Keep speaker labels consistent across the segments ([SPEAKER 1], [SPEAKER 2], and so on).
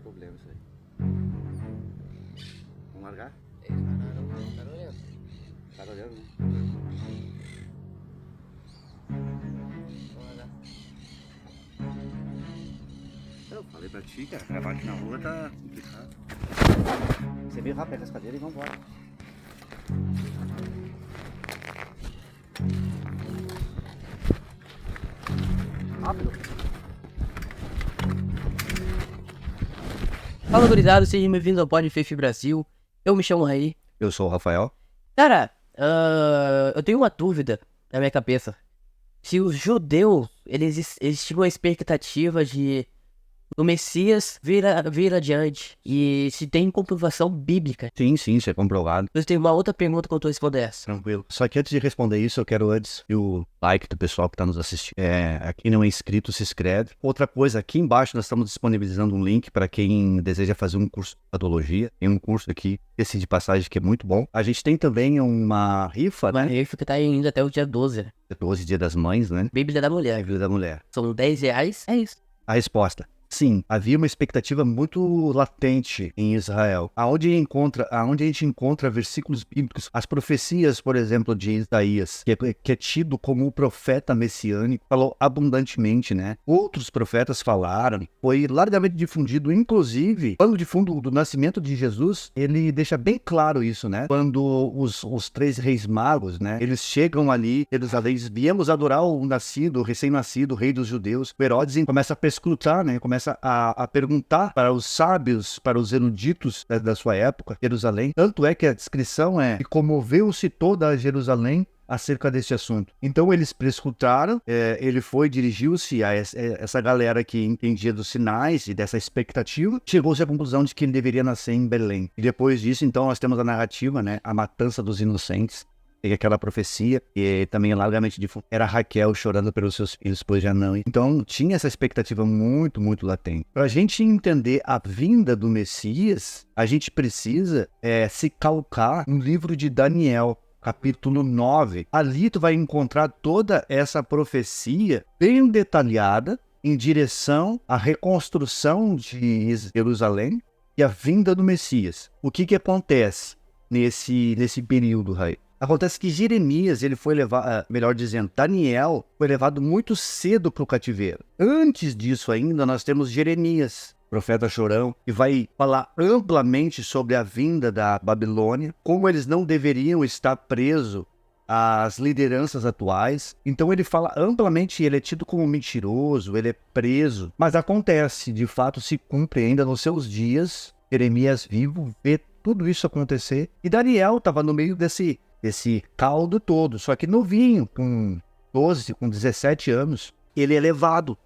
[SPEAKER 1] problema isso aí. Vamos largar?
[SPEAKER 2] Tá olhando.
[SPEAKER 1] Tá olhando, né?
[SPEAKER 2] Vamos largar.
[SPEAKER 1] Eu falei pra ti, cara, gravar aqui na rua tá complicado. Você veio rápido, pega as cadeiras e vambora. Rápido.
[SPEAKER 2] Fala, gurizada, sejam bem-vindos ao Podfaith Brasil. Eu me chamo Raí.
[SPEAKER 1] Eu sou o Rafael.
[SPEAKER 2] Cara, eu tenho uma dúvida na minha cabeça. Se os judeus, eles tinham a expectativa de o Messias vir adiante. E se tem comprovação bíblica.
[SPEAKER 1] Sim, isso é comprovado.
[SPEAKER 2] Mas tem uma outra pergunta que eu tô respondendo essa.
[SPEAKER 1] Tranquilo. Só que antes de responder isso, eu quero antes o like do pessoal que tá nos assistindo. Quem não é inscrito, se inscreve. Outra coisa, aqui embaixo nós estamos disponibilizando um link para quem deseja fazer um curso de patologia. Tem um curso aqui, esse de passagem, que é muito bom. A gente tem também uma rifa,
[SPEAKER 2] Uma
[SPEAKER 1] né?
[SPEAKER 2] rifa que tá indo até o dia 12, né?
[SPEAKER 1] 12 Dia das Mães, né?
[SPEAKER 2] Bíblia da Mulher.
[SPEAKER 1] Vida da Mulher.
[SPEAKER 2] São R$10. É isso.
[SPEAKER 1] A resposta: sim, havia uma expectativa muito latente em Israel. Aonde a gente encontra versículos bíblicos, as profecias, por exemplo, de Isaías, que é tido como o profeta messiânico, falou abundantemente, né? Outros profetas falaram, foi largamente difundido, inclusive, pano de fundo do nascimento de Jesus, ele deixa bem claro isso, né? Quando os três reis magos, né? Eles chegam ali, Jerusalém, viemos adorar o nascido, o recém-nascido, o rei dos judeus. O Herodes começa a perscrutar, né? Começa a perguntar para os sábios, para os eruditos da sua época, Jerusalém. Tanto é que a descrição é que comoveu-se toda a Jerusalém acerca desse assunto. Então eles prescrutaram, ele dirigiu-se a essa galera que entendia dos sinais e dessa expectativa, chegou-se à conclusão de que ele deveria nascer em Belém. E depois disso, então, nós temos a narrativa, né? A matança dos inocentes. E aquela profecia, que também é largamente difundida, era Raquel chorando pelos seus filhos, pois já não. Então, tinha essa expectativa muito, muito latente. Para a gente entender a vinda do Messias, a gente precisa se calcar no livro de Daniel, capítulo 9. Ali tu vai encontrar toda essa profecia bem detalhada em direção à reconstrução de Jerusalém e a vinda do Messias. O que acontece nesse período, Raí? Acontece que Jeremias, ele foi levado, melhor dizendo, Daniel foi levado muito cedo para o cativeiro. Antes disso ainda, nós temos Jeremias, profeta chorão, que vai falar amplamente sobre a vinda da Babilônia, como eles não deveriam estar presos às lideranças atuais. Então ele fala amplamente, ele é tido como mentiroso, ele é preso. Mas acontece, de fato se cumpre ainda nos seus dias. Jeremias vivo vê tudo isso acontecer. E Daniel estava no meio desse caldo todo, só que novinho, com 12, com 17 anos, ele é levado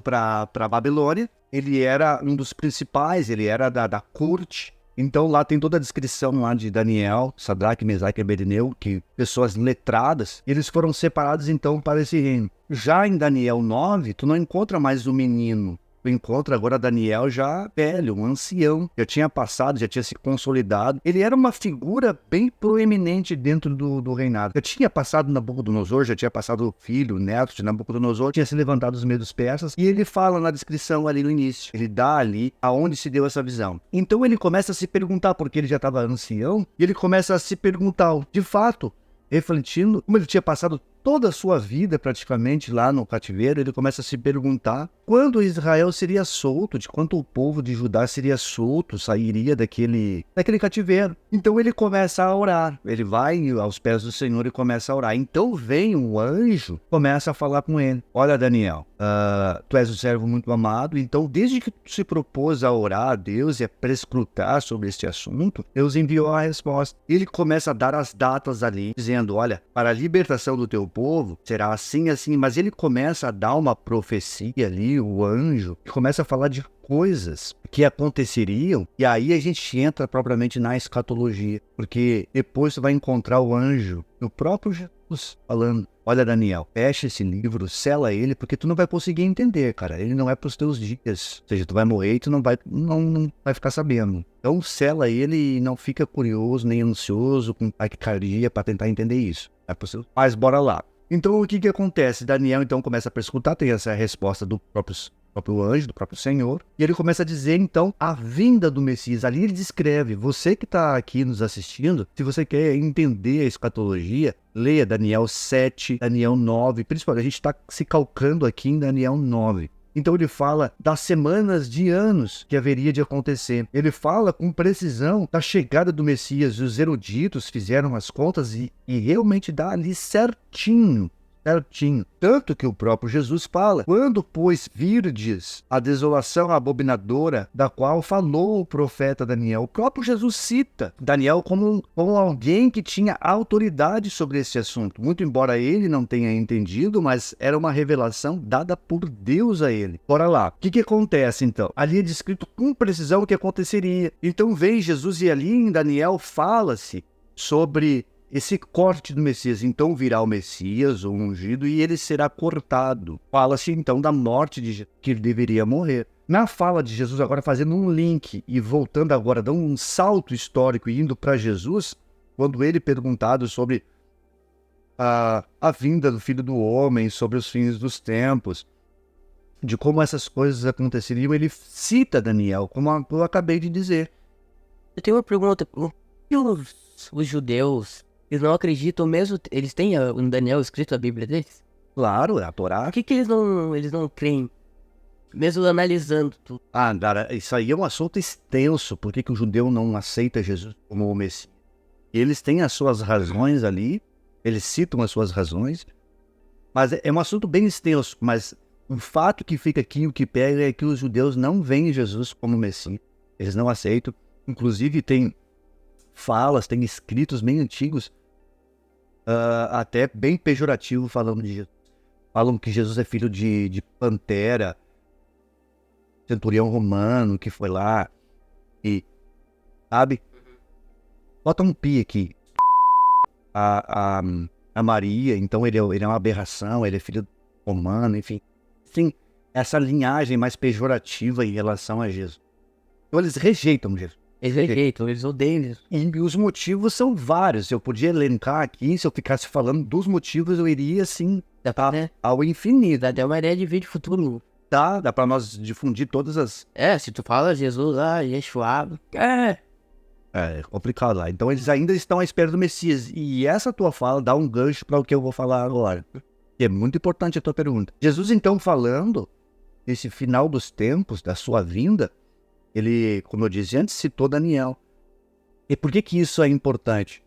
[SPEAKER 1] para a Babilônia. Ele era um dos principais, ele era da corte. Então lá tem toda a descrição lá de Daniel, Sadraque, Mesaque e Abednego, que pessoas letradas, eles foram separados então para esse reino. Já em Daniel 9, tu não encontra mais o menino. Tu encontra agora Daniel já velho, um ancião, já tinha passado, já tinha se consolidado. Ele era uma figura bem proeminente dentro do reinado. Já tinha passado Nabucodonosor, já tinha passado o filho, o neto de Nabucodonosor, tinha se levantado dos meio dos persas, e ele fala na descrição ali no início, ele dá ali aonde se deu essa visão. Então ele começa a se perguntar, porque ele já estava ancião, e ele começa a se perguntar, de fato, refletindo, como ele tinha passado toda a sua vida praticamente lá no cativeiro, ele começa a se perguntar quando Israel seria solto, de quanto o povo de Judá seria solto, sairia daquele cativeiro. Então ele começa a orar, ele vai aos pés do Senhor e começa a orar. Então vem um anjo, começa a falar com ele: olha, Daniel, tu és um servo muito amado, então desde que tu se propôs a orar a Deus e a prescrutar sobre este assunto, Deus enviou a resposta. Ele começa a dar as datas ali, dizendo: olha, para a libertação do teu povo será assim, assim, mas ele começa a dar uma profecia ali, o anjo, e começa a falar de coisas que aconteceriam, e aí a gente entra propriamente na escatologia, porque depois você vai encontrar o anjo, o próprio Jesus, falando: olha, Daniel, fecha esse livro, sela ele, porque tu não vai conseguir entender, cara, ele não é para os teus dias, ou seja, tu vai morrer e tu não vai ficar sabendo. Então sela ele e não fica curioso, nem ansioso, com taquicardia para tentar entender isso. Mas bora lá. Então o que acontece? Daniel então começa a perscrutar, tem essa resposta do próprio próprio anjo, do próprio Senhor. E ele começa a dizer, então, a vinda do Messias. Ali ele descreve, você que está aqui nos assistindo, se você quer entender a escatologia, leia Daniel 7, Daniel 9, principalmente a gente está se calcando aqui em Daniel 9. Então ele fala das semanas de anos que haveria de acontecer. Ele fala com precisão da chegada do Messias. Os eruditos fizeram as contas e realmente dá ali certinho. Tanto que o próprio Jesus fala, quando, pois, virdes a desolação abominadora da qual falou o profeta Daniel, o próprio Jesus cita Daniel como alguém que tinha autoridade sobre esse assunto, muito embora ele não tenha entendido, mas era uma revelação dada por Deus a ele. Bora lá, o que acontece então? Ali é descrito com precisão o que aconteceria. Então vem Jesus e ali em Daniel fala-se sobre esse corte do Messias. Então virá o Messias, o ungido, e ele será cortado. Fala-se então da morte de Jesus, que ele deveria morrer. Na fala de Jesus, agora fazendo um link e voltando agora, dando um salto histórico e indo para Jesus, quando ele perguntado sobre a vinda do Filho do Homem, sobre os fins dos tempos, de como essas coisas aconteceriam, ele cita Daniel, como eu acabei de dizer.
[SPEAKER 2] Eu tenho uma pergunta. Por que os judeus, eles não acreditam mesmo? Eles têm em Daniel escrito a Bíblia deles?
[SPEAKER 1] Claro, é a Torá.
[SPEAKER 2] Por que eles não creem? Mesmo analisando tudo.
[SPEAKER 1] Cara, isso aí é um assunto extenso. Por que o judeu não aceita Jesus como o Messias? Eles têm as suas razões ali, eles citam as suas razões, mas é um assunto bem extenso. Mas o fato que fica aqui, o que pega, é que os judeus não veem Jesus como Messias. Eles não aceitam. Inclusive tem falas, tem escritos bem antigos, até bem pejorativo falando de Jesus. Falam que Jesus é filho de Pantera, centurião romano que foi lá e, sabe? Bota um pi aqui. A Maria, então ele é uma aberração, ele é filho romano, enfim. Sim, essa linhagem mais pejorativa em relação a Jesus. Então eles rejeitam Jesus.
[SPEAKER 2] Eles rejeitam, eles odeiam.
[SPEAKER 1] E os motivos são vários. Eu podia elencar aqui, se eu ficasse falando dos motivos, eu iria, assim, ao infinito.
[SPEAKER 2] Dá até uma ideia de vídeo futuro.
[SPEAKER 1] Dá pra nós difundir todas as...
[SPEAKER 2] Se tu fala Jesus lá, Yeshua,
[SPEAKER 1] É complicado lá. Então eles ainda estão à espera do Messias. E essa tua fala dá um gancho para o que eu vou falar agora. Que é muito importante a tua pergunta. Jesus, então, falando nesse final dos tempos, da sua vinda, ele, como eu disse antes, citou Daniel. E por que isso é importante?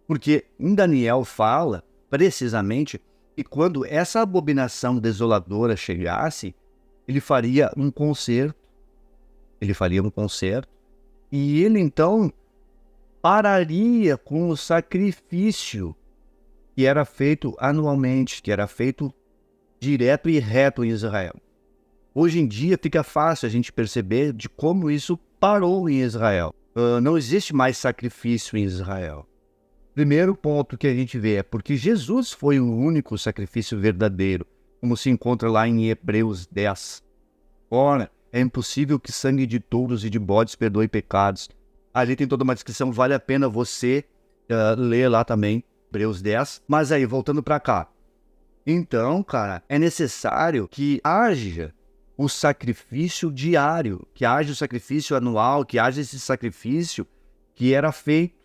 [SPEAKER 1] Porque em Daniel fala, precisamente, que quando essa abominação desoladora chegasse, ele faria um concerto. E ele, então, pararia com o sacrifício que era feito anualmente, que era feito direto e reto em Israel. Hoje em dia fica fácil a gente perceber de como isso parou em Israel. Não existe mais sacrifício em Israel. Primeiro ponto que a gente vê é porque Jesus foi o único sacrifício verdadeiro, como se encontra lá em Hebreus 10. Ora, é impossível que sangue de touros e de bodes perdoe pecados. Ali tem toda uma descrição, vale a pena você ler lá também, Hebreus 10. Mas aí, voltando para cá. Então, cara, é necessário que haja o sacrifício diário, que haja o sacrifício anual, que haja esse sacrifício que era feito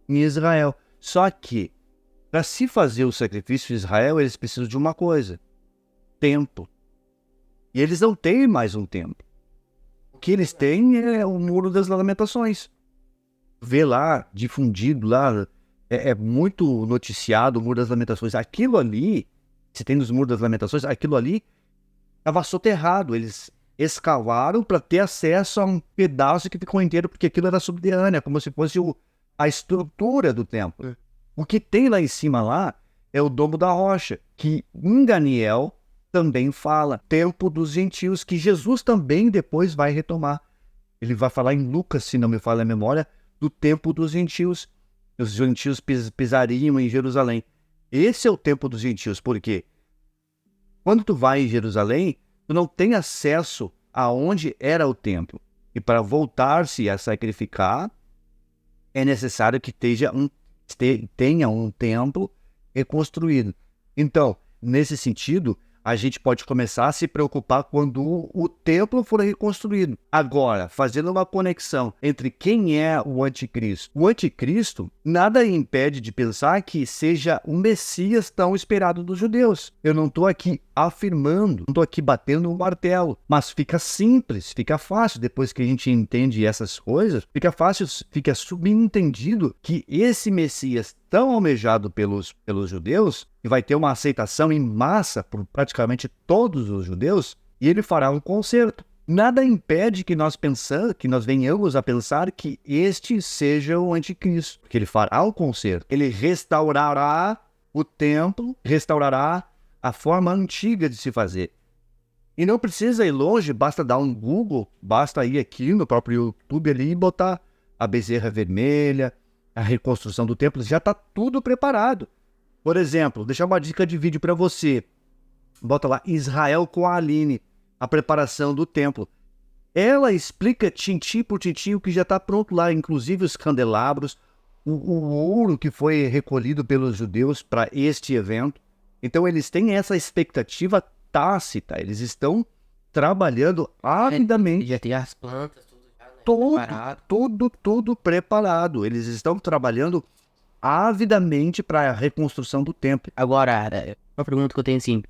[SPEAKER 1] em Israel. Só que, para se fazer o sacrifício em Israel, eles precisam de uma coisa: tempo. E eles não têm mais um tempo. O que eles têm é o Muro das Lamentações. Vê lá, difundido lá, é muito noticiado o Muro das Lamentações. Aquilo ali, se tem nos Muros das Lamentações, aquilo ali estava soterrado. Eles escavaram para ter acesso a um pedaço que ficou inteiro, porque aquilo era subterrâneo, como se fosse a estrutura do templo. O que tem lá em cima lá é o Domo da Rocha, que em Daniel também fala, Templo dos Gentios, que Jesus também depois vai retomar. Ele vai falar em Lucas, se não me falha a memória, do Templo dos Gentios. Os gentios pisariam em Jerusalém. Esse é o Templo dos Gentios, porque quando tu vai em Jerusalém, tu não tem acesso aonde era o templo. E para voltar-se a sacrificar, é necessário que tenha um templo reconstruído. Então, nesse sentido, a gente pode começar a se preocupar quando o templo for reconstruído. Agora, fazendo uma conexão entre quem é o anticristo. O anticristo nada impede de pensar que seja o Messias tão esperado dos judeus. Eu não estou aqui afirmando, não estou aqui batendo um martelo, mas fica simples, fica fácil, depois que a gente entende essas coisas, fica fácil, fica subentendido que esse Messias tão almejado pelos judeus, que vai ter uma aceitação em massa por praticamente todos os judeus, e ele fará um concerto. Nada impede que nós venhamos a pensar que este seja o anticristo, porque ele fará o concerto, ele restaurará o templo, restaurará a forma antiga de se fazer. E não precisa ir longe, basta dar um Google, basta ir aqui no próprio YouTube ali e botar a bezerra vermelha, a reconstrução do templo, já está tudo preparado. Por exemplo, deixar uma dica de vídeo para você. Bota lá, Israel com a Aline, a preparação do templo. Ela explica tintim por tintim o que já está pronto lá, inclusive os candelabros, o ouro que foi recolhido pelos judeus para este evento. Então eles têm essa expectativa tácita, eles estão trabalhando avidamente.
[SPEAKER 2] Já tem as plantas, tudo já, né?
[SPEAKER 1] Tudo preparado. Eles estão trabalhando avidamente para a reconstrução do templo.
[SPEAKER 2] Agora, uma pergunta que eu tenho assim,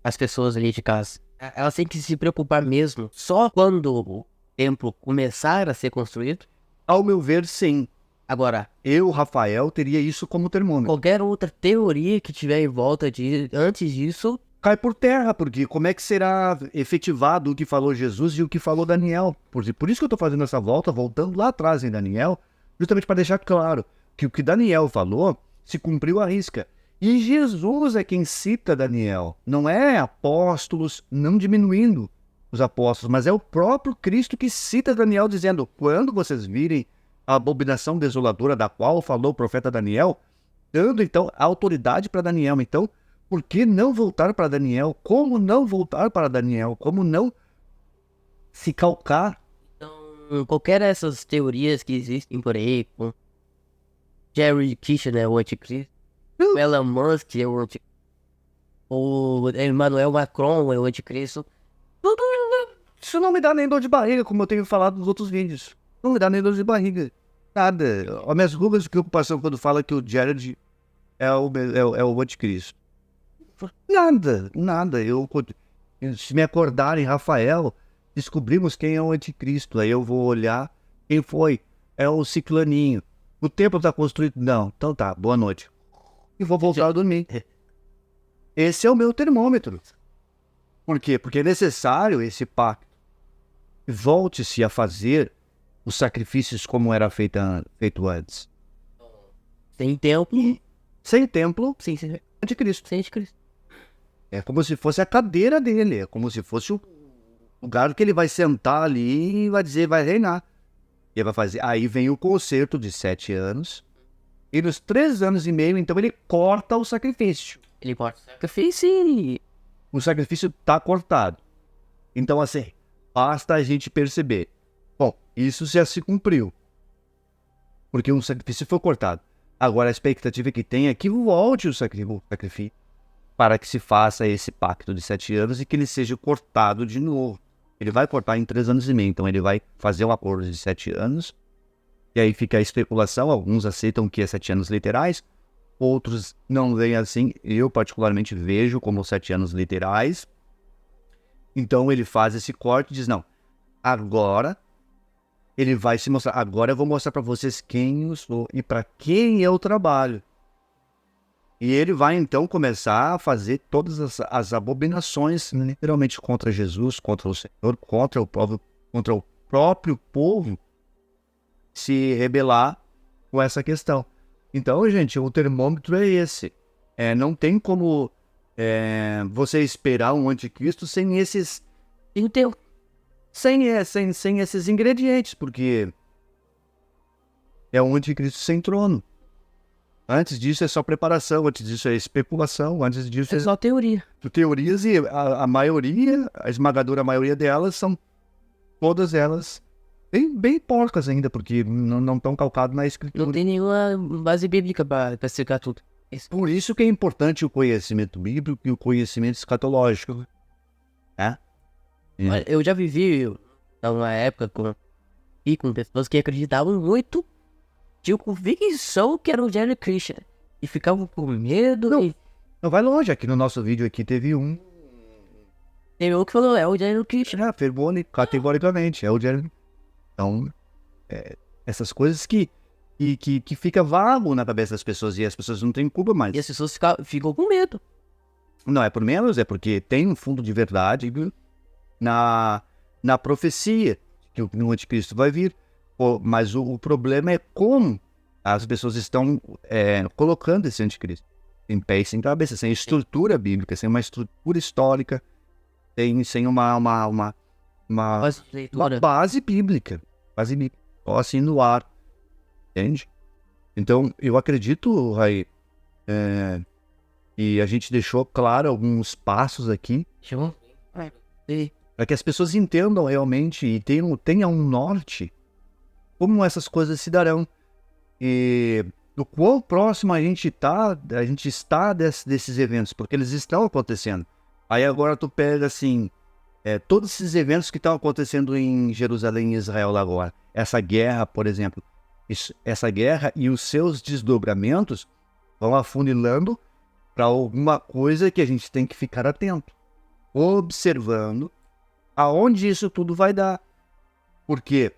[SPEAKER 2] as pessoas ali de casa, elas têm que se preocupar mesmo só quando o templo começar a ser construído?
[SPEAKER 1] Ao meu ver, sim.
[SPEAKER 2] Agora,
[SPEAKER 1] Eu, Rafael, teria isso como termômetro.
[SPEAKER 2] qualquer outra teoria que tiver em volta antes disso,
[SPEAKER 1] Cai por terra, porque como é que será efetivado o que falou Jesus e o que falou Daniel? Por isso que eu estou fazendo essa volta, voltando lá atrás em Daniel, justamente para deixar claro que o que Daniel falou se cumpriu à risca. E Jesus é quem cita Daniel, não é apóstolos, não diminuindo os apóstolos, mas é o próprio Cristo que cita Daniel, dizendo: quando vocês virem a abominação desoladora da qual falou o profeta Daniel, dando então autoridade para Daniel. Então, por que não voltar para Daniel? Como não voltar para Daniel? Como não se calcar?
[SPEAKER 2] então, qualquer dessas teorias que existem por aí, com Jerry Kirchner, o anticristo, o Elon Musk é o anticristo, o Emmanuel Macron é o anticristo, tudo
[SPEAKER 1] Isso não me dá nem dor de barriga, como eu tenho falado nos outros vídeos. Não me dá nem dor de barriga. Nada. As minhas rugas de preocupação quando fala que o Jared é o anticristo. Nada. Se me acordarem, Rafael, descobrimos quem é o anticristo. Aí eu vou olhar quem foi. É o ciclaninho. O templo está construído? Não. Então tá, boa noite. E vou voltar a dormir. Esse é o meu termômetro. Por quê? Porque é necessário esse pacto. Volte-se a fazer os sacrifícios como era feito antes.
[SPEAKER 2] sem tempo,
[SPEAKER 1] Sem templo,
[SPEAKER 2] sem
[SPEAKER 1] anticristo.
[SPEAKER 2] anticristo.
[SPEAKER 1] É como se fosse a cadeira dele, é como se fosse o lugar que ele vai sentar ali e vai dizer, vai reinar. E ele vai fazer. Aí vem o concerto de 7 anos. E nos 3 anos e meio, então, ele corta o sacrifício.
[SPEAKER 2] Ele corta o sacrifício e
[SPEAKER 1] O sacrifício está cortado. Então, assim, basta a gente perceber. Bom, isso já se cumpriu. Porque um sacrifício foi cortado. Agora a expectativa que tem é que volte o sacrifício para que se faça esse pacto de 7 anos e que ele seja cortado de novo. Ele vai cortar em 3 anos e meio, então ele vai fazer um acordo de 7 anos, e aí fica a especulação, alguns aceitam que é 7 anos literais, outros não veem assim, eu particularmente vejo como 7 anos literais. Então ele faz esse corte e diz, não, agora ele vai se mostrar, agora eu vou mostrar para vocês quem eu sou e para quem eu trabalho. E ele vai então começar a fazer todas as abominações, literalmente, contra Jesus, contra o Senhor, contra o próprio povo, se rebelar com essa questão. Então, gente, o termômetro é esse. Não tem como você esperar um anticristo sem esses ingredientes, porque é um anticristo sem trono. Antes disso é só preparação, antes disso é especulação, antes disso
[SPEAKER 2] é só teoria.
[SPEAKER 1] Teorias, e a maioria, a esmagadora maioria delas são, todas elas, bem porcas ainda, porque não estão calcadas na escritura.
[SPEAKER 2] Não tem nenhuma base bíblica para explicar tudo.
[SPEAKER 1] Por isso que é importante o conhecimento bíblico e o conhecimento escatológico, né?
[SPEAKER 2] Olha, eu já vivi uma época com pessoas que acreditavam muito, tinham convicção que era o Jerry Christian. E ficavam com medo.
[SPEAKER 1] Não.
[SPEAKER 2] E
[SPEAKER 1] Não vai longe, aqui no nosso vídeo aqui teve um,
[SPEAKER 2] teve um que falou, é o Jerry Christian.
[SPEAKER 1] afirmou categoricamente, é o Jeremy. Então, essas coisas que fica vago na cabeça das pessoas e as pessoas não têm culpa mais.
[SPEAKER 2] E as pessoas ficam com medo.
[SPEAKER 1] Não é por menos, é porque tem um fundo de verdade na profecia que o anticristo vai vir. Mas o problema é como as pessoas estão colocando esse anticristo em pé e sem cabeça, sem estrutura bíblica, sem uma estrutura histórica, sem uma base bíblica. Base bíblica. Só assim no ar. Entende? Então, eu acredito, Rai, e a gente deixou claro alguns passos aqui para que as pessoas entendam realmente e tenham um norte como essas coisas se darão. E do quão próximo a gente está desses eventos, porque eles estão acontecendo. Aí agora tu pega assim, todos esses eventos que estão acontecendo em Jerusalém e Israel agora, essa guerra, por exemplo, essa guerra e os seus desdobramentos vão afunilando para alguma coisa que a gente tem que ficar atento, observando aonde isso tudo vai dar. Porque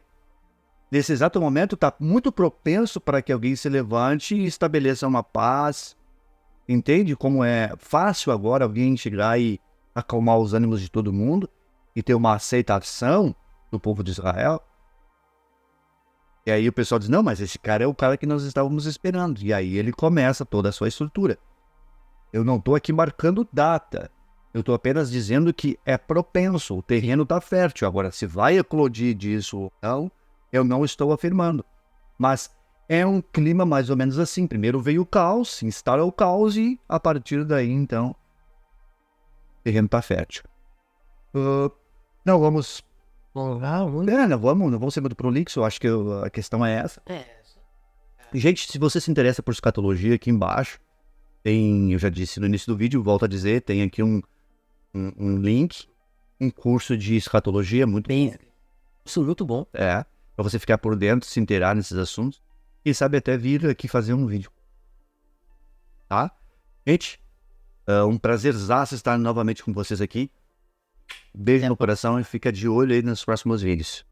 [SPEAKER 1] nesse exato momento está muito propenso para que alguém se levante e estabeleça uma paz. Entende como é fácil agora alguém chegar e acalmar os ânimos de todo mundo e ter uma aceitação do povo de Israel? E aí o pessoal diz, não, mas esse cara é o cara que nós estávamos esperando. E aí ele começa toda a sua estrutura. Eu não estou aqui marcando data. Eu estou apenas dizendo que é propenso, o terreno está fértil. Agora, se vai eclodir disso ou não, eu não estou afirmando. Mas é um clima mais ou menos assim. Primeiro veio o caos, se instala o caos e a partir daí, então, o terreno está fértil. Não vamos... não vamos ser muito prolixo, eu acho que a questão é essa. Gente, se você se interessa por escatologia, aqui embaixo tem, eu já disse no início do vídeo, volto a dizer, tem aqui um link, um curso de escatologia muito bom.
[SPEAKER 2] Isso é muito bom.
[SPEAKER 1] Para você ficar por dentro, se inteirar nesses assuntos. Quem sabe até vir aqui fazer um vídeo. Tá? Gente, um prazerzaço estar novamente com vocês aqui. Beijo no coração e fica de olho aí nos próximos vídeos.